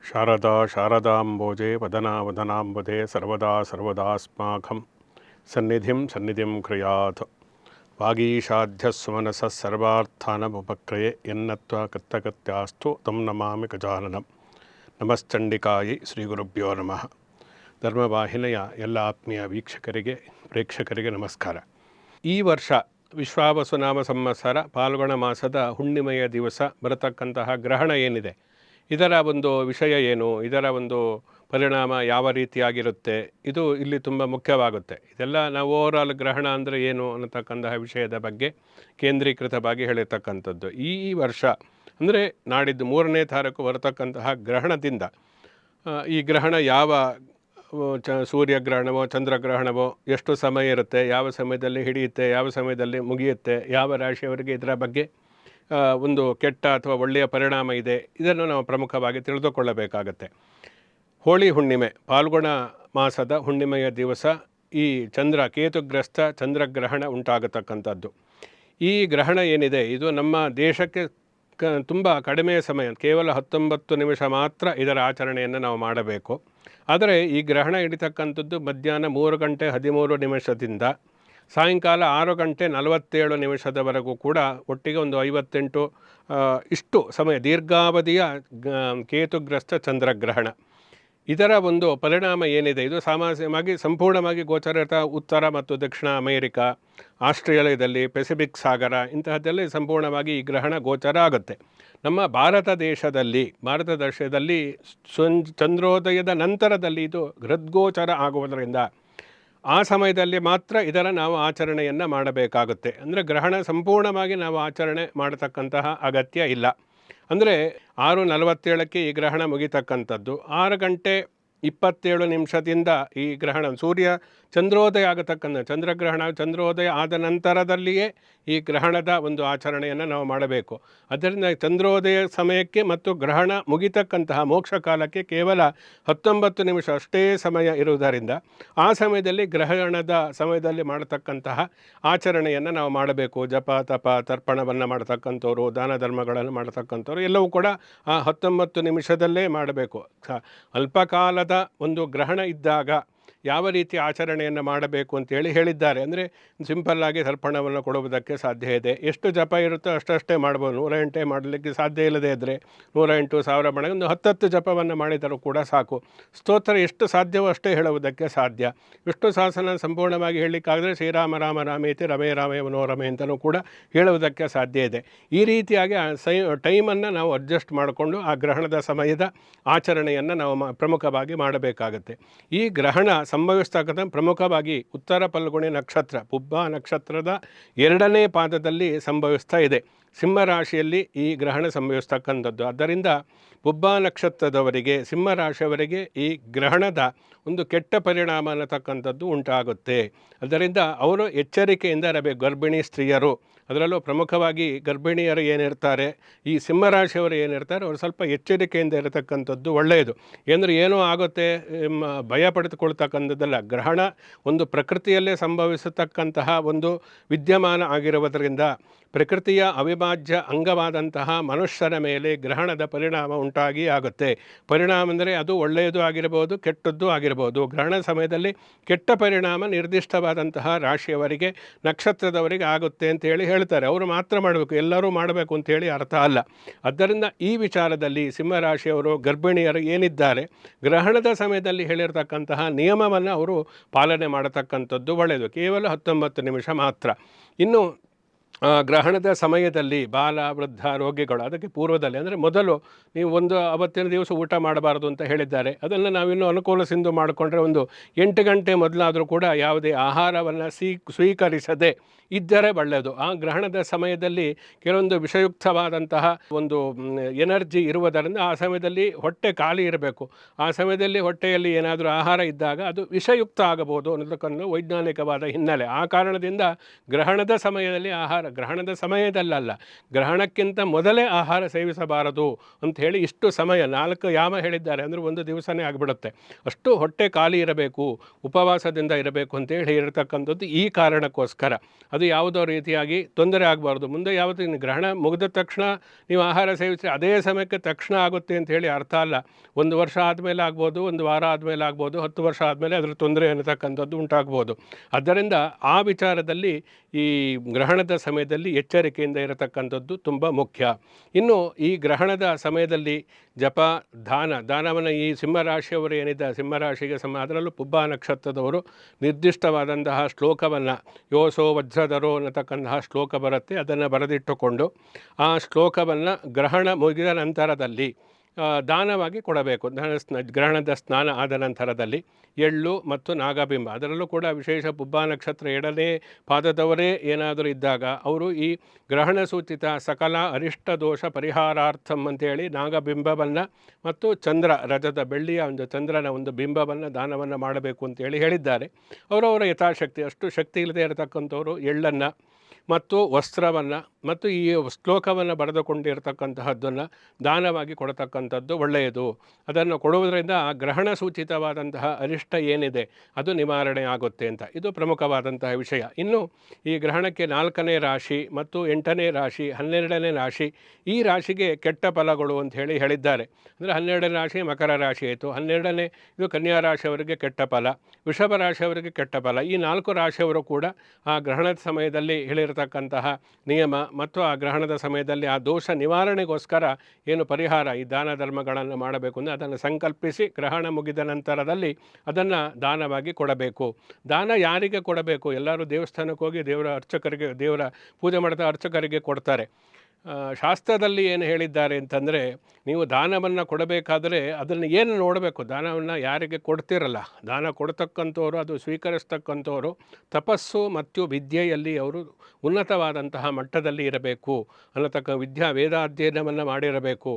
ಶಾರದಾ ಶಾರದಾಂಬೋಜೆ ವದನಾವದನಾಂಬುಧೆ ಸರ್ವದಾ ಸರ್ವದಾಸ್ಮಾಕಂ ಸನ್ನಿಧಿಂ ಕ್ರಿಯಾತ್ ವಾಗೀಶಾಧ್ಯಸ್ವಮನಸಃ ಸರ್ವಾರ್ಥಾನಮುಪಕ್ರಯೆ ಎನ್ನತ್ವ ಕರ್ತಕತ್ಯಾಸ್ತು ತಂ ನಮಾಮಿ ಗಜಾನನಂ. ನಮಶ್ಚಂಡಿಕಾಯಿ ಶ್ರೀ ಗುರುಭ್ಯೋ ನಮಃ. ಧರ್ಮವಾಹಿನಿಯ ಎಲ್ಲ ಆತ್ಮೀಯ ವೀಕ್ಷಕರಿಗೆ ಪ್ರೇಕ್ಷಕರಿಗೆ ನಮಸ್ಕಾರ. ಈ ವರ್ಷ ವಿಶ್ವಾವಸುನಾಮ ಸಂವತ್ಸರ ಪಾಲ್ಗುಣ ಮಾಸದ ಹುಣ್ಣಿಮೆಯ ದಿವಸ ಬರತಕ್ಕಂತಹ ಗ್ರಹಣ ಏನಿದೆ, ಇದರ ಒಂದು ವಿಷಯ ಏನು, ಇದರ ಒಂದು ಪರಿಣಾಮ ಯಾವ ರೀತಿಯಾಗಿರುತ್ತೆ, ಇದು ಇಲ್ಲಿ ತುಂಬ ಮುಖ್ಯವಾಗುತ್ತೆ. ಇದೆಲ್ಲ ನಾವು ಓವರಾಲ್ ಗ್ರಹಣ ಅಂದರೆ ಏನು ಅನ್ನತಕ್ಕಂತಹ ವಿಷಯದ ಬಗ್ಗೆ ಕೇಂದ್ರೀಕೃತವಾಗಿ ಹೇಳಿರ್ತಕ್ಕಂಥದ್ದು. ಈ ವರ್ಷ ಅಂದರೆ ನಾಡಿದ್ದು 3ನೇ ತಾರೀಕು ಬರತಕ್ಕಂತಹ ಗ್ರಹಣದಿಂದ ಈ ಗ್ರಹಣ ಯಾವ ಸೂರ್ಯಗ್ರಹಣವೋ ಚಂದ್ರಗ್ರಹಣವೋ ಎಷ್ಟು ಸಮಯ ಇರುತ್ತೆ, ಯಾವ ಸಮಯದಲ್ಲಿ ಹಿಡಿಯುತ್ತೆ, ಯಾವ ಸಮಯದಲ್ಲಿ ಮುಗಿಯುತ್ತೆ, ಯಾವ ರಾಶಿಯವರಿಗೆ ಇದರ ಬಗ್ಗೆ ಒಂದು ಕೆಟ್ಟ ಅಥವಾ ಒಳ್ಳೆಯ ಪರಿಣಾಮ ಇದೆ, ಇದನ್ನು ನಾವು ಪ್ರಮುಖವಾಗಿ ತಿಳಿದುಕೊಳ್ಳಬೇಕಾಗತ್ತೆ. ಹೋಳಿ ಹುಣ್ಣಿಮೆ, ಪಾಲ್ಗುಣ ಮಾಸದ ಹುಣ್ಣಿಮೆಯ ದಿವಸ ಈ ಕೇತುಗ್ರಸ್ತ ಚಂದ್ರಗ್ರಹಣ ಉಂಟಾಗತಕ್ಕಂಥದ್ದು. ಈ ಗ್ರಹಣ ಏನಿದೆ, ಇದು ನಮ್ಮ ದೇಶಕ್ಕೆ ತುಂಬ ಕಡಿಮೆ ಸಮಯ, ಕೇವಲ 19 ನಿಮಿಷ ಮಾತ್ರ ಇದರ ಆಚರಣೆಯನ್ನು ನಾವು ಮಾಡಬೇಕು. ಆದರೆ ಈ ಗ್ರಹಣ ಹಿಡಿತಕ್ಕಂಥದ್ದು ಮಧ್ಯಾಹ್ನ 3 ಗಂಟೆ 13 ನಿಮಿಷದಿಂದ ಸಾಯಂಕಾಲ 6 ಗಂಟೆ 47 ನಿಮಿಷದವರೆಗೂ ಕೂಡ ಒಟ್ಟಿಗೆ ಒಂದು 58 ಇಷ್ಟು ಸಮಯ ದೀರ್ಘಾವಧಿಯ ಕೇತುಗ್ರಸ್ತ ಚಂದ್ರಗ್ರಹಣ. ಇದರ ಒಂದು ಪರಿಣಾಮ ಏನಿದೆ, ಇದು ಸಾಮಾನ್ಯವಾಗಿ ಸಂಪೂರ್ಣವಾಗಿ ಗೋಚರ ಉತ್ತರ ಮತ್ತು ದಕ್ಷಿಣ ಅಮೇರಿಕಾ, ಆಸ್ಟ್ರೇಲಿಯಾದಲ್ಲಿ, ಪೆಸಿಫಿಕ್ ಸಾಗರ ಇಂತಹದ್ದಲ್ಲಿ ಸಂಪೂರ್ಣವಾಗಿ ಈ ಗ್ರಹಣ ಗೋಚರ ಆಗುತ್ತೆ. ನಮ್ಮ ಭಾರತ ದೇಶದಲ್ಲಿ ಚಂದ್ರೋದಯದ ನಂತರದಲ್ಲಿ ಇದು ಹೃದ್ಗೋಚರ ಆಗುವುದರಿಂದ ಆ ಸಮಯದಲ್ಲಿ ಮಾತ್ರ ಇದರ ನಾವು ಆಚರಣೆಯನ್ನು ಮಾಡಬೇಕಾಗುತ್ತೆ. ಅಂದರೆ ಗ್ರಹಣ ಸಂಪೂರ್ಣವಾಗಿ ನಾವು ಆಚರಣೆ ಮಾಡತಕ್ಕಂತಹ ಅಗತ್ಯ ಇಲ್ಲ. ಅಂದರೆ 6:47ಕ್ಕೆ ಈ ಗ್ರಹಣ ಮುಗಿತಕ್ಕಂಥದ್ದು. 6 ಗಂಟೆ 27 ನಿಮಿಷದಿಂದ ಈ ಗ್ರಹಣ ಚಂದ್ರೋದಯ ಆಗತಕ್ಕಂಥ ಚಂದ್ರೋದಯ ಆದ ನಂತರದಲ್ಲಿಯೇ ಈ ಗ್ರಹಣದ ಒಂದು ಆಚರಣೆಯನ್ನು ನಾವು ಮಾಡಬೇಕು. ಅದರಿಂದ ಚಂದ್ರೋದಯ ಸಮಯಕ್ಕೆ ಮತ್ತು ಗ್ರಹಣ ಮುಗಿತಕ್ಕಂತಹ ಮೋಕ್ಷ ಕಾಲಕ್ಕೆ ಕೇವಲ 19 ನಿಮಿಷ ಅಷ್ಟೇ ಸಮಯ ಇರುವುದರಿಂದ ಆ ಸಮಯದಲ್ಲಿ ಗ್ರಹಣದ ಸಮಯದಲ್ಲಿ ಮಾಡತಕ್ಕಂತಹ ಆಚರಣೆಯನ್ನು ನಾವು ಮಾಡಬೇಕು. ಜಪ ತಪ ತರ್ಪಣವನ್ನು ಮಾಡತಕ್ಕಂಥವ್ರು, ದಾನ ಧರ್ಮಗಳನ್ನು ಮಾಡತಕ್ಕಂಥವ್ರು ಎಲ್ಲವೂ ಕೂಡ ಆ 19 ನಿಮಿಷದಲ್ಲೇ ಮಾಡಬೇಕು. ಅಲ್ಪಕಾಲದ ಒಂದು ಗ್ರಹಣ ಇದ್ದಾಗ ಯಾವ ರೀತಿ ಆಚರಣೆಯನ್ನು ಮಾಡಬೇಕು ಅಂತೇಳಿ ಹೇಳಿದ್ದಾರೆ. ಅಂದರೆ ಸಿಂಪಲ್ಲಾಗಿ ತರ್ಪಣವನ್ನು ಕೊಡುವುದಕ್ಕೆ ಸಾಧ್ಯ ಇದೆ. ಎಷ್ಟು ಜಪ ಇರುತ್ತೋ ಅಷ್ಟೇ ಮಾಡ್ಬೋದು. 108 ಮಾಡಲಿಕ್ಕೆ ಸಾಧ್ಯ ಇಲ್ಲದೇ ಇದ್ದರೆ 108 1000 ಮಾಡಿ ಒಂದು 10 ಜಪವನ್ನು ಮಾಡಿದರೂ ಕೂಡ ಸಾಕು. ಸ್ತೋತ್ರ ಎಷ್ಟು ಸಾಧ್ಯವೋ ಅಷ್ಟೇ ಹೇಳುವುದಕ್ಕೆ ಸಾಧ್ಯ. ವಿಷ್ಣು ಸಹಸ್ರನಾಮ ಸಂಪೂರ್ಣವಾಗಿ ಹೇಳಲಿಕ್ಕಾದರೆ ಶ್ರೀರಾಮ ರಾಮ ರಾಮೇತಿ ರಮೇ ರಾಮೇ ಮನೋರಮೆ ಅಂತಲೂ ಕೂಡ ಹೇಳುವುದಕ್ಕೆ ಸಾಧ್ಯ ಇದೆ. ಈ ರೀತಿಯಾಗಿ ಟೈಮನ್ನು ನಾವು ಅಡ್ಜಸ್ಟ್ ಮಾಡಿಕೊಂಡು ಆ ಗ್ರಹಣದ ಸಮಯದ ಆಚರಣೆಯನ್ನು ನಾವು ಪ್ರಮುಖವಾಗಿ ಮಾಡಬೇಕಾಗತ್ತೆ. ಈ ಗ್ರಹಣ ಸಂಭವಿಸ್ತಕ್ಕಂಥ ಪ್ರಮುಖವಾಗಿ ಉತ್ತರ ಫಲ್ಗುಣಿ ನಕ್ಷತ್ರ ಪುಬ್ಬ ನಕ್ಷತ್ರದ 2ನೇ ಪಾದದಲ್ಲಿ ಸಂಭವಿಸ್ತಾ ಇದೆ. ಸಿಂಹರಾಶಿಯಲ್ಲಿ ಈ ಗ್ರಹಣ ಸಂಭವಿಸ್ತಕ್ಕಂಥದ್ದು. ಆದ್ದರಿಂದ ಪುಬ್ಬ ನಕ್ಷತ್ರದವರಿಗೆ, ಸಿಂಹರಾಶಿಯವರಿಗೆ ಈ ಗ್ರಹಣದ ಒಂದು ಕೆಟ್ಟ ಪರಿಣಾಮ ಅನ್ನತಕ್ಕಂಥದ್ದು ಉಂಟಾಗುತ್ತೆ. ಅದರಿಂದ ಅವರು ಎಚ್ಚರಿಕೆಯಿಂದ ಇರಬೇಕು. ಗರ್ಭಿಣಿ ಸ್ತ್ರೀಯರು, ಅದರಲ್ಲೂ ಪ್ರಮುಖವಾಗಿ ಗರ್ಭಿಣಿಯರು ಏನಿರ್ತಾರೆ, ಈ ಸಿಂಹರಾಶಿಯವರು ಏನಿರ್ತಾರೆ, ಅವರು ಸ್ವಲ್ಪ ಎಚ್ಚರಿಕೆಯಿಂದ ಇರತಕ್ಕಂಥದ್ದು ಒಳ್ಳೆಯದು. ಏನಾದರೂ ಏನೋ ಆಗುತ್ತೆ ಭಯ ಪಡೆದುಕೊಳ್ತಕ್ಕಂಥದ್ದಲ್ಲ. ಗ್ರಹಣ ಒಂದು ಪ್ರಕೃತಿಯಲ್ಲೇ ಸಂಭವಿಸತಕ್ಕಂತಹ ಒಂದು ವಿದ್ಯಮಾನ ಆಗಿರುವುದರಿಂದ ಪ್ರಕೃತಿಯ ಅವಿಭಾಜ್ಯ ಅಂಗವಾದಂತಹ ಮನುಷ್ಯನ ಮೇಲೆ ಗ್ರಹಣದ ಪರಿಣಾಮ ಉಂಟಾಗಿ ಆಗುತ್ತೆ. ಪರಿಣಾಮ ಅಂದರೆ ಅದು ಒಳ್ಳೆಯದು ಆಗಿರಬಹುದು, ಕೆಟ್ಟದ್ದು ಆಗಿರಬಹುದು. ಗ್ರಹಣ ಸಮಯದಲ್ಲಿ ಕೆಟ್ಟ ಪರಿಣಾಮ ನಿರ್ದಿಷ್ಟವಾದಂತಹ ರಾಶಿಯವರಿಗೆ, ನಕ್ಷತ್ರದವರಿಗೆ ಆಗುತ್ತೆ ಅಂತೇಳಿ ಹೇಳ್ತಾರೆ. ಅವರು ಮಾತ್ರ ಮಾಡಬೇಕು, ಎಲ್ಲರೂ ಮಾಡಬೇಕು ಅಂತೇಳಿ ಅರ್ಥ ಅಲ್ಲ. ಆದ್ದರಿಂದ ಈ ವಿಚಾರದಲ್ಲಿ ಸಿಂಹರಾಶಿಯವರು, ಗರ್ಭಿಣಿಯರು ಏನಿದ್ದಾರೆ, ಗ್ರಹಣದ ಸಮಯದಲ್ಲಿ ಹೇಳಿರ್ತಕ್ಕಂತಹ ನಿಯಮವನ್ನು ಅವರು ಪಾಲನೆ ಮಾಡತಕ್ಕಂಥದ್ದು ಒಳ್ಳೆಯದು. ಕೇವಲ 19 ನಿಮಿಷ ಮಾತ್ರ. ಇನ್ನು ಗ್ರಹಣದ ಸಮಯದಲ್ಲಿ ಬಾಲ ವೃದ್ಧ ರೋಗಿಗಳು ಅದಕ್ಕೆ ಪೂರ್ವದಲ್ಲಿ, ಅಂದರೆ ಮೊದಲು ನೀವು ಅವತ್ತಿನ ದಿವಸ ಊಟ ಮಾಡಬಾರದು ಅಂತ ಹೇಳಿದ್ದಾರೆ. ಅದನ್ನು ನಾವಿನ್ನೂ ಅನುಕೂಲಸಿಂದು ಮಾಡಿಕೊಂಡ್ರೆ ಒಂದು 8 ಗಂಟೆ ಮೊದಲಾದರೂ ಕೂಡ ಯಾವುದೇ ಆಹಾರವನ್ನು ಸ್ವೀಕರಿಸದೆ ಇದ್ದರೆ ಒಳ್ಳೆಯದು. ಆ ಗ್ರಹಣದ ಸಮಯದಲ್ಲಿ ಕೆಲವೊಂದು ವಿಷಯುಕ್ತವಾದಂತಹ ಒಂದು ಎನರ್ಜಿ ಇರುವುದರಿಂದ ಆ ಸಮಯದಲ್ಲಿ ಹೊಟ್ಟೆ ಖಾಲಿ ಇರಬೇಕು. ಆ ಸಮಯದಲ್ಲಿ ಹೊಟ್ಟೆಯಲ್ಲಿ ಏನಾದರೂ ಆಹಾರ ಇದ್ದಾಗ ಅದು ವಿಷಯುಕ್ತ ಆಗಬಹುದು ಅನ್ನೋದಕ್ಕೊಂದು ವೈಜ್ಞಾನಿಕವಾದ ಹಿನ್ನೆಲೆ. ಆ ಕಾರಣದಿಂದ ಗ್ರಹಣದ ಸಮಯದಲ್ಲಿ ಆಹಾರ ಗ್ರಹಣದ ಸಮಯದಲ್ಲಲ್ಲ, ಗ್ರಹಣಕ್ಕಿಂತ ಮೊದಲೇ ಆಹಾರ ಸೇವಿಸಬಾರದು ಅಂತ ಹೇಳಿ ಇಷ್ಟು ಸಮಯ 4 ಯಾಮ ಹೇಳಿದ್ದಾರೆ. ಅಂದರೆ ಒಂದು ದಿವಸನೇ ಆಗಿಬಿಡುತ್ತೆ. ಅಷ್ಟು ಹೊಟ್ಟೆ ಖಾಲಿ ಇರಬೇಕು, ಉಪವಾಸದಿಂದ ಇರಬೇಕು ಅಂತೇಳಿ ಇರತಕ್ಕಂಥದ್ದು ಈ ಕಾರಣಕ್ಕೋಸ್ಕರ. ಅದು ಯಾವುದೋ ರೀತಿಯಾಗಿ ತೊಂದರೆ ಆಗಬಾರ್ದು. ಮುಂದೆ ಯಾವತ್ತು ಗ್ರಹಣ ಮುಗಿದ ತಕ್ಷಣ ನೀವು ಆಹಾರ ಸೇವಿಸಿದ್ರೆ ಅದೇ ಸಮಯಕ್ಕೆ ತಕ್ಷಣ ಆಗುತ್ತೆ ಅಂತ ಹೇಳಿ ಅರ್ಥ ಅಲ್ಲ. 1 ವರ್ಷ ಆದಮೇಲೆ ಆಗ್ಬೋದು, 1 ವಾರ ಆದಮೇಲೆ ಆಗ್ಬೋದು, 10 ವರ್ಷ ಆದಮೇಲೆ ಅದರ ತೊಂದರೆ ಅನ್ನತಕ್ಕಂಥದ್ದು ಉಂಟಾಗ್ಬೋದು. ಆದ್ದರಿಂದ ಆ ವಿಚಾರದಲ್ಲಿ ಈ ಗ್ರಹಣದ ಸಮಯದಲ್ಲಿ ಎಚ್ಚರಿಕೆಯಿಂದ ಇರತಕ್ಕಂಥದ್ದು ತುಂಬ ಮುಖ್ಯ. ಇನ್ನು ಈ ಗ್ರಹಣದ ಸಮಯದಲ್ಲಿ ಜಪ, ದಾನವನ್ನು ಈ ಸಿಂಹರಾಶಿಯವರು ಏನಿದೆ, ಸಿಂಹರಾಶಿಗೆ ಅದರಲ್ಲೂ ಪುಬ್ಬ ನಕ್ಷತ್ರದವರು ನಿರ್ದಿಷ್ಟವಾದಂತಹ ಶ್ಲೋಕವನ್ನು, ಯೋಸೋ ವಜ್ರಧರೋ ಅನ್ನತಕ್ಕಂತಹ ಶ್ಲೋಕ ಬರುತ್ತೆ, ಅದನ್ನು ಬರೆದಿಟ್ಟುಕೊಂಡು ಆ ಶ್ಲೋಕವನ್ನು ಗ್ರಹಣ ಮುಗಿದ ನಂತರದಲ್ಲಿ ದಾನವಾಗಿ ಕೊಡಬೇಕು. ಗ್ರಹಣದ ಸ್ನಾನ ಆದ ನಂತರದಲ್ಲಿ ಎಳ್ಳು ಮತ್ತು ನಾಗಬಿಂಬ, ಅದರಲ್ಲೂ ಕೂಡ ವಿಶೇಷ ಪುಬ್ಬ ನಕ್ಷತ್ರ 2ನೇ ಪಾದದವರೇ ಏನಾದರೂ ಇದ್ದಾಗ ಅವರು ಈ ಗ್ರಹಣ ಸೂಚಿತ ಸಕಲ ಅರಿಷ್ಟ ದೋಷ ಪರಿಹಾರಾರ್ಥಂ ಅಂತೇಳಿ ನಾಗಬಿಂಬವನ್ನು ಮತ್ತು ರಜದ ಬೆಳ್ಳಿಯ ಒಂದು ಚಂದ್ರನ ಒಂದು ಬಿಂಬವನ್ನು ದಾನವನ್ನು ಮಾಡಬೇಕು ಅಂತೇಳಿ ಹೇಳಿದ್ದಾರೆ. ಅವರವರ ಯಥಾಶಕ್ತಿ, ಅಷ್ಟು ಶಕ್ತಿ ಇಲ್ಲದೆ ಇರತಕ್ಕಂಥವರು ಎಳ್ಳನ್ನು ಮತ್ತು ವಸ್ತ್ರವನ್ನು ಮತ್ತು ಈ ಶ್ಲೋಕವನ್ನು ಬರೆದುಕೊಂಡಿರ್ತಕ್ಕಂತಹದ್ದನ್ನು ದಾನವಾಗಿ ಕೊಡತಕ್ಕಂಥದ್ದು ಒಳ್ಳೆಯದು. ಅದನ್ನು ಕೊಡುವುದರಿಂದ ಆ ಗ್ರಹಣ ಸೂಚಿತವಾದಂತಹ ಅರಿಷ್ಟ ಏನಿದೆ ಅದು ನಿವಾರಣೆ ಆಗುತ್ತೆ ಅಂತ. ಇದು ಪ್ರಮುಖವಾದಂತಹ ವಿಷಯ. ಇನ್ನು ಈ ಗ್ರಹಣಕ್ಕೆ 4ನೇ ರಾಶಿ ಮತ್ತು 8ನೇ ರಾಶಿ, 12ನೇ ರಾಶಿ, ಈ ರಾಶಿಗೆ ಕೆಟ್ಟ ಫಲಗಳು ಅಂತ ಹೇಳಿದ್ದಾರೆ. ಅಂದರೆ 12ನೇ ರಾಶಿ ಮಕರ ರಾಶಿ ಆಯಿತು, 12ನೇ ಇದು ಕನ್ಯಾ ರಾಶಿಯವರಿಗೆ ಕೆಟ್ಟ ಫಲ, ವೃಷಭ ರಾಶಿಯವರಿಗೆ ಕೆಟ್ಟ ಫಲ. ಈ 4 ರಾಶಿಯವರು ಕೂಡ ಆ ಗ್ರಹಣದ ಸಮಯದಲ್ಲಿ ಹೇಳಿರತಕ್ಕಂತಹ ನಿಯಮ ಮತ್ತು ಆ ಗ್ರಹಣದ ಸಮಯದಲ್ಲಿ ಆ ದೋಷ ನಿವಾರಣೆಗೋಸ್ಕರ ಏನು ಪರಿಹಾರ, ಈ ದಾನ ಧರ್ಮಗಳನ್ನು ಮಾಡಬೇಕು ಅಂದರೆ ಅದನ್ನು ಸಂಕಲ್ಪಿಸಿ ಗ್ರಹಣ ಮುಗಿದ ನಂತರದಲ್ಲಿ ಅದನ್ನು ದಾನವಾಗಿ ಕೊಡಬೇಕು. ದಾನ ಯಾರಿಗೆ ಕೊಡಬೇಕು? ಎಲ್ಲರೂ ದೇವಸ್ಥಾನಕ್ಕೆ ಹೋಗಿ ದೇವರ ಪೂಜೆ ಮಾಡಿದ ಅರ್ಚಕರಿಗೆ ಕೊಡ್ತಾರೆ. ಶಾಸ್ತ್ರದಲ್ಲಿ ಏನು ಹೇಳಿದ್ದಾರೆ ಅಂತಂದರೆ, ನೀವು ದಾನವನ್ನು ಕೊಡಬೇಕಾದರೆ ಅದನ್ನು ಏನು ನೋಡಬೇಕು, ದಾನವನ್ನು ಯಾರಿಗೆ ಕೊಡ್ತಿರಲ್ಲ, ದಾನ ಕೊಡ್ತಕ್ಕಂಥವ್ರು, ಅದು ಸ್ವೀಕರಿಸ್ತಕ್ಕಂಥವ್ರು ತಪಸ್ಸು ಮತ್ತು ವಿದ್ಯೆಯಲ್ಲಿ ಅವರು ಉನ್ನತವಾದಂತಹ ಮಟ್ಟದಲ್ಲಿ ಇರಬೇಕು ಅನ್ನತಕ್ಕ ವೇದಾಧ್ಯಯನವನ್ನು ಮಾಡಿರಬೇಕು,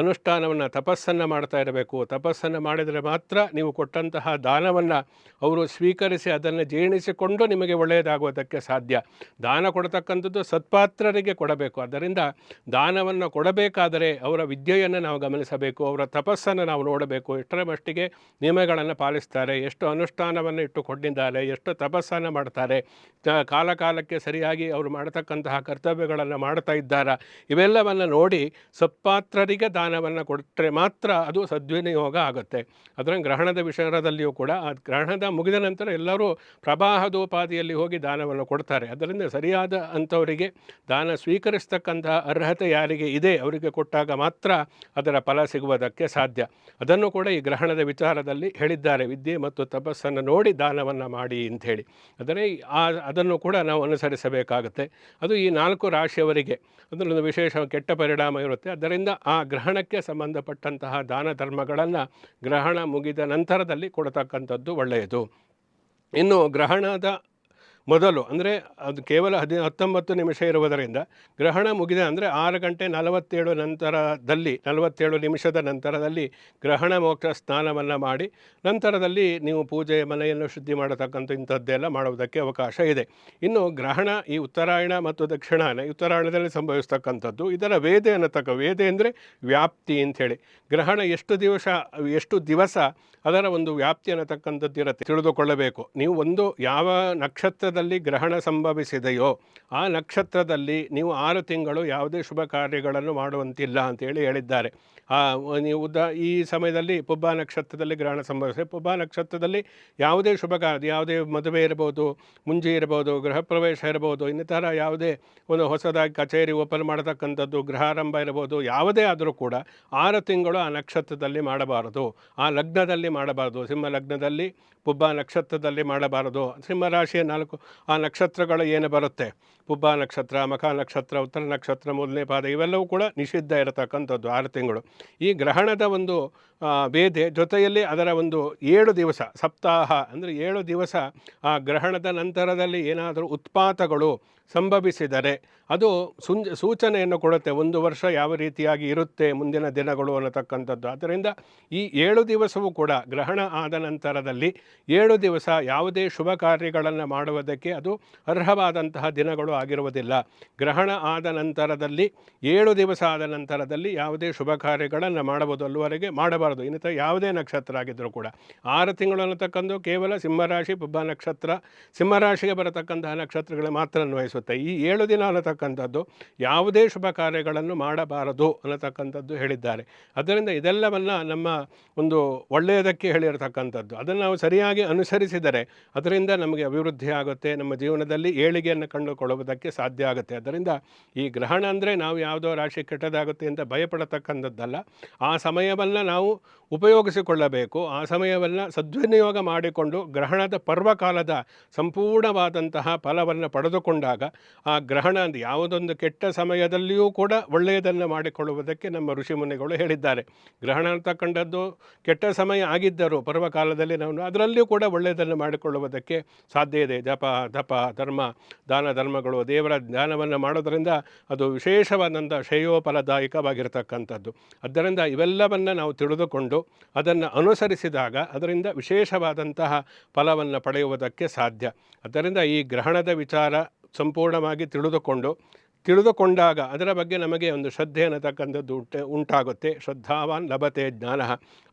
ಅನುಷ್ಠಾನವನ್ನು ತಪಸ್ಸನ್ನು ಮಾಡ್ತಾ ಇರಬೇಕು. ತಪಸ್ಸನ್ನು ಮಾಡಿದರೆ ಮಾತ್ರ ನೀವು ಕೊಟ್ಟಂತಹ ದಾನವನ್ನು ಅವರು ಸ್ವೀಕರಿಸಿ ಅದನ್ನು ಜೀರ್ಣಿಸಿಕೊಂಡು ನಿಮಗೆ ಒಳ್ಳೆಯದಾಗುವುದಕ್ಕೆ ಸಾಧ್ಯ. ದಾನ ಕೊಡತಕ್ಕಂಥದ್ದು ಸತ್ಪಾತ್ರರಿಗೆ ಕೊಡಬೇಕು. ಆದ್ದರಿಂದ ದಾನವನ್ನು ಕೊಡಬೇಕಾದರೆ ಅವರ ವಿದ್ಯೆಯನ್ನು ನಾವು ಗಮನಿಸಬೇಕು, ಅವರ ತಪಸ್ಸನ್ನು ನಾವು ನೋಡಬೇಕು, ಎಷ್ಟರ ಮಟ್ಟಿಗೆ ನಿಯಮಗಳನ್ನು ಪಾಲಿಸ್ತಾರೆ, ಎಷ್ಟು ಅನುಷ್ಠಾನವನ್ನು ಇಟ್ಟುಕೊಂಡಿದ್ದಾರೆ, ಎಷ್ಟು ತಪಸ್ಸನ್ನು ಮಾಡ್ತಾರೆ, ಕಾಲಕ್ಕೆ ಸರಿಯಾಗಿ ಅವರು ಮಾಡತಕ್ಕಂತಹ ಕರ್ತವ್ಯಗಳನ್ನು ಮಾಡ್ತಾ ಇದ್ದಾರಾ, ಇವೆಲ್ಲವನ್ನು ನೋಡಿ ಸತ್ಪಾತ್ರರಿಗೆ ದಾನವನ್ನು ಕೊಟ್ಟರೆ ಮಾತ್ರ ಅದು ಸದ್ವಿನಿಯೋಗ ಆಗುತ್ತೆ. ಅದರ ಗ್ರಹಣದ ವಿಷಯದಲ್ಲಿಯೂ ಕೂಡ ಆ ಗ್ರಹಣದ ಮುಗಿದ ನಂತರ ಎಲ್ಲರೂ ಪ್ರವಾಹದೋಪಾದಿಯಲ್ಲಿ ಹೋಗಿ ದಾನವನ್ನು ಕೊಡ್ತಾರೆ. ಅದರಿಂದ ಸರಿಯಾದ ಅಂಥವರಿಗೆ ದಾನ ಸ್ವೀಕರಿಸ್ತಕ್ಕಂತಹ ಅರ್ಹತೆ ಯಾರಿಗೆ ಇದೆ ಅವರಿಗೆ ಕೊಟ್ಟಾಗ ಮಾತ್ರ ಅದರ ಫಲ ಸಿಗುವುದಕ್ಕೆ ಸಾಧ್ಯ. ಅದನ್ನು ಕೂಡ ಈ ಗ್ರಹಣದ ವಿಚಾರದಲ್ಲಿ ಹೇಳಿದ್ದಾರೆ, ವಿದ್ಯೆ ಮತ್ತು ತಪಸ್ಸನ್ನು ನೋಡಿ ದಾನವನ್ನು ಮಾಡಿ ಅಂಥೇಳಿ. ಅದನ್ನು ಕೂಡ ನಾವು ಅನುಸರಿಸಬೇಕಾಗುತ್ತೆ. ಅದು ಈ 4 ರಾಶಿಯವರಿಗೆ ಅದರಲ್ಲೊಂದು ವಿಶೇಷ ಕೆಟ್ಟ ಪರಿಣಾಮ ಇರುತ್ತೆ. ಅದರಿಂದ ಆ ಗ್ರಹಣಕ್ಕೆ ಸಂಬಂಧಪಟ್ಟಂತಹ ದಾನ ಧರ್ಮಗಳನ್ನು ಗ್ರಹಣ ಮುಗಿದ ನಂತರದಲ್ಲಿ ಕೊಡತಕ್ಕಂಥದ್ದು ಒಳ್ಳೆಯದು. ಇನ್ನು ಗ್ರಹಣದ ಮೊದಲು ಅಂದರೆ ಅದು ಕೇವಲ 19 ನಿಮಿಷ ಇರುವುದರಿಂದ ಗ್ರಹಣ ಮುಗಿದ ಅಂದರೆ 6:47 ನಿಮಿಷದ ನಂತರದಲ್ಲಿ ಗ್ರಹಣ ಮೋಕ್ಷ ಸ್ನಾನವನ್ನು ಮಾಡಿ ನಂತರದಲ್ಲಿ ನೀವು ಪೂಜೆ ಮನೆಯನ್ನು ಶುದ್ಧಿ ಮಾಡತಕ್ಕಂಥ ಇಂಥದ್ದೆಲ್ಲ ಮಾಡುವುದಕ್ಕೆ ಅವಕಾಶ ಇದೆ. ಇನ್ನು ಗ್ರಹಣ ಈ ಉತ್ತರಾಯಣ ಮತ್ತು ದಕ್ಷಿಣಾಯನ, ಉತ್ತರಾಯಣದಲ್ಲಿ ಸಂಭವಿಸ್ತಕ್ಕಂಥದ್ದು. ಇದರ ವೇದೆ ಅಂದರೆ ವ್ಯಾಪ್ತಿ ಅಂಥೇಳಿ. ಗ್ರಹಣ ಎಷ್ಟು ದಿವಸ ಅದರ ಒಂದು ವ್ಯಾಪ್ತಿ ಅನ್ನತಕ್ಕಂಥದ್ದು ಇರುತ್ತೆ, ತಿಳಿದುಕೊಳ್ಳಬೇಕು. ನೀವು ಯಾವ ನಕ್ಷತ್ರದಲ್ಲಿ ಗ್ರಹಣ ಸಂಭವಿಸಿದೆಯೋ ಆ ನಕ್ಷತ್ರದಲ್ಲಿ ನೀವು 6 ತಿಂಗಳು ಯಾವುದೇ ಶುಭ ಕಾರ್ಯಗಳನ್ನು ಮಾಡುವಂತಿಲ್ಲ ಅಂತೇಳಿ ಹೇಳಿದ್ದಾರೆ. ನೀವು ಈ ಸಮಯದಲ್ಲಿ ಪುಬ್ಬ ನಕ್ಷತ್ರದಲ್ಲಿ ಗ್ರಹಣ ಸಂಭವಿಸಿದೆ, ಪುಬ್ಬ ನಕ್ಷತ್ರದಲ್ಲಿ ಯಾವುದೇ ಶುಭ ಕಾರ್ಯ, ಯಾವುದೇ ಮದುವೆ ಇರ್ಬೋದು, ಮುಂಜಿ ಇರ್ಬೋದು, ಗೃಹ ಪ್ರವೇಶ ಇರ್ಬೋದು, ಇನ್ನಿತರ ಯಾವುದೇ ಒಂದು ಹೊಸದಾಗಿ ಕಚೇರಿ ಓಪನ್ ಮಾಡತಕ್ಕಂಥದ್ದು, ಗೃಹಾರಂಭ ಇರ್ಬೋದು, ಯಾವುದೇ ಆದರೂ ಕೂಡ 6 ತಿಂಗಳು ಆ ನಕ್ಷತ್ರದಲ್ಲಿ ಮಾಡಬಾರದು, ಆ ಲಗ್ನದಲ್ಲಿ ಮಾಡಬಾರದು. ಸಿಂಹ ಲಗ್ನದಲ್ಲಿ ಪುಬ್ಬ ನಕ್ಷತ್ರದಲ್ಲಿ ಮಾಡಬಾರದು. ಸಿಂಹರಾಶಿಯ 4 ಆ ನಕ್ಷತ್ರಗಳು ಏನು ಬರುತ್ತೆ, ಪುಬ್ಬ ನಕ್ಷತ್ರ, ಮಖ ನಕ್ಷತ್ರ, ಉತ್ತರ ನಕ್ಷತ್ರ, 1ನೇ ಪಾದ, ಇವೆಲ್ಲವೂ ಕೂಡ ನಿಷಿದ್ಧ ಇರತಕ್ಕಂಥದ್ದು 6 ತಿಂಗಳು. ಈ ಗ್ರಹಣದ ಒಂದು ವೇದೆ ಜೊತೆಯಲ್ಲಿ ಅದರ ಒಂದು 7 ದಿವಸ ಸಪ್ತಾಹ ಅಂದರೆ 7 ದಿವಸ ಆ ಗ್ರಹಣದ ನಂತರದಲ್ಲಿ ಏನಾದರೂ ಉತ್ಪಾತಗಳು ಸಂಭವಿಸಿದರೆ ಅದು ಸೂಚನೆಯನ್ನು ಕೊಡುತ್ತೆ, ಒಂದು ವರ್ಷ ಯಾವ ರೀತಿಯಾಗಿ ಇರುತ್ತೆ ಮುಂದಿನ ದಿನಗಳು ಅನ್ನತಕ್ಕಂಥದ್ದು. ಆದ್ದರಿಂದ ಈ 7 ದಿವಸವೂ ಕೂಡ ಗ್ರಹಣ ಆದ ನಂತರದಲ್ಲಿ 7 ದಿವಸ ಯಾವುದೇ ಶುಭ ಕಾರ್ಯಗಳನ್ನು ಮಾಡುವುದಕ್ಕೆ ಅದು ಅರ್ಹವಾದಂತಹ ದಿನಗಳು ಆಗಿರುವುದಿಲ್ಲ. ಗ್ರಹಣ ಆದ ನಂತರದಲ್ಲಿ 7 ದಿವಸ ಆದ ನಂತರದಲ್ಲಿ ಯಾವುದೇ ಶುಭ ಕಾರ್ಯಗಳನ್ನು ಮಾಡುವುದು, ಅಲ್ಲಿವರೆಗೆ ಮಾಡಬಾರದು. ಇನ್ನಿತ ಯಾವುದೇ ನಕ್ಷತ್ರ ಆಗಿದ್ದರೂ ಕೂಡ 6 ತಿಂಗಳು ಅನ್ನತಕ್ಕಂಥ ಕೇವಲ ಸಿಂಹರಾಶಿ ಪುಬ್ಬ ನಕ್ಷತ್ರ, ಸಿಂಹರಾಶಿಗೆ ಬರತಕ್ಕಂತಹ ನಕ್ಷತ್ರಗಳು ಮಾತ್ರ ಅನ್ವಯಿಸುತ್ತೆ. ಈ 7 ದಿನ ಅನ್ನತಕ್ಕಂಥದ್ದು ಯಾವುದೇ ಶುಭ ಕಾರ್ಯಗಳನ್ನು ಮಾಡಬಾರದು ಅನ್ನತಕ್ಕಂಥದ್ದು ಹೇಳಿದ್ದಾರೆ. ಅದರಿಂದ ಇದೆಲ್ಲವನ್ನು ನಮ್ಮ ಒಂದು ಒಳ್ಳೆಯದಕ್ಕೆ ಹೇಳಿರತಕ್ಕಂಥದ್ದು. ಅದನ್ನು ನಾವು ಸರಿಯಾಗಿ ಅನುಸರಿಸಿದರೆ ಅದರಿಂದ ನಮಗೆ ಅಭಿವೃದ್ಧಿ ಆಗುತ್ತೆ, ನಮ್ಮ ಜೀವನದಲ್ಲಿ ಏಳಿಗೆಯನ್ನು ಕಂಡುಕೊಳ್ಳುವುದಕ್ಕೆ ಸಾಧ್ಯ ಆಗುತ್ತೆ. ಅದರಿಂದ ಈ ಗ್ರಹಣ ಅಂದರೆ ನಾವು ಯಾವುದೋ ರಾಶಿ ಕೆಟ್ಟದಾಗುತ್ತೆ ಅಂತ ಭಯಪಡತಕ್ಕಂಥದ್ದಲ್ಲ. ಆ ಸಮಯವನ್ನು ನಾವು ಉಪಯೋಗಿಸಿಕೊಳ್ಳಬೇಕು. ಆ ಸಮಯವನ್ನು ಸದ್ವಿನಿಯೋಗ ಮಾಡಿಕೊಂಡು ಗ್ರಹಣದ ಪರ್ವಕಾಲದ ಸಂಪೂರ್ಣವಾದಂತಹ ಫಲವನ್ನು ಪಡೆದುಕೊಂಡಾಗ ಆ ಗ್ರಹಣ ಯಾವುದೊಂದು ಕೆಟ್ಟ ಸಮಯದಲ್ಲಿಯೂ ಕೂಡ ಒಳ್ಳೆಯದನ್ನು ಮಾಡಿಕೊಳ್ಳುವುದಕ್ಕೆ ನಮ್ಮ ಋಷಿಮುನಿಗಳು ಹೇಳಿದ್ದಾರೆ. ಗ್ರಹಣ ಅಂತಕ್ಕಂಥದ್ದು ಕೆಟ್ಟ ಸಮಯ ಆಗಿದ್ದರೂ ಪರ್ವಕಾಲದಲ್ಲಿ ನಾವು ಅದರಲ್ಲಿಯೂ ಕೂಡ ಒಳ್ಳೆಯದನ್ನು ಮಾಡಿಕೊಳ್ಳುವುದಕ್ಕೆ ಸಾಧ್ಯ ಇದೆ. ಜಪ ತಪ ಧರ್ಮ ದಾನ ಧರ್ಮಗಳು ದೇವರ ಧ್ಯಾನವನ್ನು ಮಾಡೋದರಿಂದ ಅದು ವಿಶೇಷವಾದಂಥ ಶ್ರೇಯೋಫಲದಾಯಕವಾಗಿರ್ತಕ್ಕಂಥದ್ದು. ಆದ್ದರಿಂದ ಇವೆಲ್ಲವನ್ನು ನಾವು ತಿಳಿದುಕೊಂಡು ಅದನ್ನು ಅನುಸರಿಸಿದಾಗ ಅದರಿಂದ ವಿಶೇಷವಾದಂತಹ ಫಲವನ್ನು ಪಡೆಯುವುದಕ್ಕೆ ಸಾಧ್ಯ. ಆದ್ದರಿಂದ ಈ ಗ್ರಹಣದ ವಿಚಾರ ಸಂಪೂರ್ಣವಾಗಿ ತಿಳಿದುಕೊಂಡಾಗ ಅದರ ಬಗ್ಗೆ ನಮಗೆ ಒಂದು ಶ್ರದ್ಧೆ ಅನ್ನತಕ್ಕಂಥದ್ದು ಉಂಟಾಗುತ್ತೆ. ಶ್ರದ್ಧಾವಾನ್ ಲಭತೆ ಜ್ಞಾನ.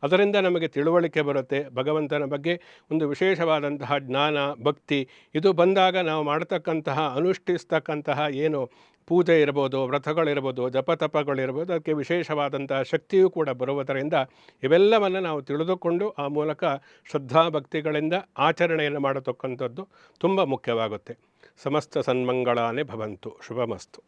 ಅದರಿಂದ ನಮಗೆ ತಿಳುವಳಿಕೆ ಬರುತ್ತೆ. ಭಗವಂತನ ಬಗ್ಗೆ ಒಂದು ವಿಶೇಷವಾದಂತಹ ಜ್ಞಾನ ಭಕ್ತಿ ಇದು ಬಂದಾಗ ನಾವು ಮಾಡತಕ್ಕಂತಹ ಅನುಷ್ಠಿಸ್ತಕ್ಕಂತಹ ಏನು ಪೂಜೆ ಇರ್ಬೋದು, ವ್ರತಗಳಿರ್ಬೋದು, ಜಪತಪಗಳಿರ್ಬೋದು, ಅದಕ್ಕೆ ವಿಶೇಷವಾದಂತಹ ಶಕ್ತಿಯೂ ಕೂಡ ಬರುವುದರಿಂದ ಇವೆಲ್ಲವನ್ನು ನಾವು ತಿಳಿದುಕೊಂಡು ಆ ಮೂಲಕ ಶ್ರದ್ಧಾಭಕ್ತಿಗಳಿಂದ ಆಚರಣೆಯನ್ನು ಮಾಡತಕ್ಕಂಥದ್ದು ತುಂಬ ಮುಖ್ಯವಾಗುತ್ತೆ. ಸಮಸ್ತ ಸನ್ಮಂಗಳಾನೇ ಭವಂತು. ಶುಭಮಸ್ತು.